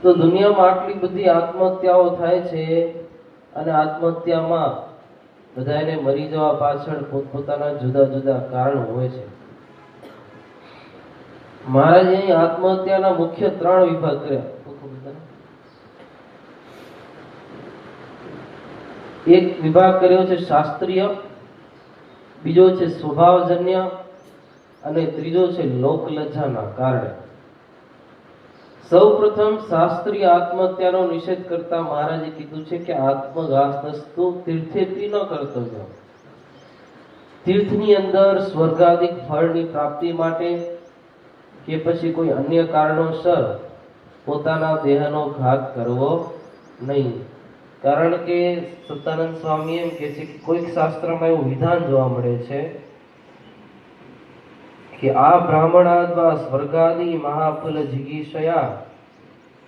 તો દુનિયામાં આટલી બધી આત્મહત્યાઓ થાય છે અને આત્મહત્યામાં બધાને મરી જવા પાછળ પોતપોતાના જુદા જુદા કારણો હોય છે. મહારાજે અહીં આત્મહત્યાના મુખ્ય 3 વિભાગ કર્યા. એક વિભાગ કર્યો છે શાસ્ત્રીય, બીજો છે સ્વભાવજન્ય અને ત્રીજો છે લોકલજ્જાના કારણે. સૌપ્રથમ શાસ્ત્રીય આત્મહત્યાનો નિષેધ કરતા મહારાજે કીધું છે કે આત્મઘાતસ્તુ તીર્થેથી ન કર્તવ્ય. તીર્થની અંદર સ્વર્ગાદિક ફળની પ્રાપ્તિ માટે કે પછી કોઈ અન્ય કારણોસર પોતાના દેહનો ઘાત કરવો નહીં. કારણ કે સત્તાનંદ સ્વામી એમ કહે છે કે કોઈક શાસ્ત્રમાં એવું વિધાન જોવા મળે છે કે આ બ્રાહ્મણાદ્વા સ્વર્ગાદિ મહાફલ જિગીષયા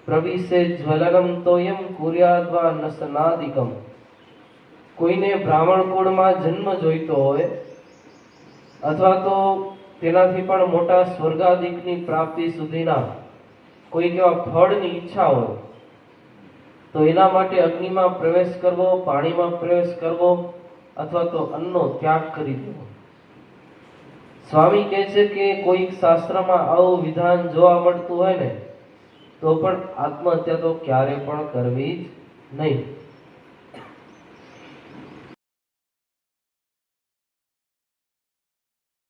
પ્રવિશે જ્વલનમ તોયમ કુર્યાદ્વા નસનાદિકમ. કોઈને બ્રાહ્મણ કુળમાં જન્મ જોઈતો હોય અથવા તો તેનાથી પણ મોટા સ્વર્ગાદિકની પ્રાપ્તિ સુધીના કોઈ એવા ફળની ઈચ્છા હોય તો એના માટે અગ્નિમાં પ્રવેશ કરવો, પાણીમાં પ્રવેશ કરવો અથવા તો અન્નનો ત્યાગ કરી દેવો. સ્વામી કહે છે કે કોઈક શાસ્ત્રમાં આવું વિધાન જોવા મળતું હોય ને તો પણ આત્મહત્યા તો ક્યારે પણ કરવી જ નહીં.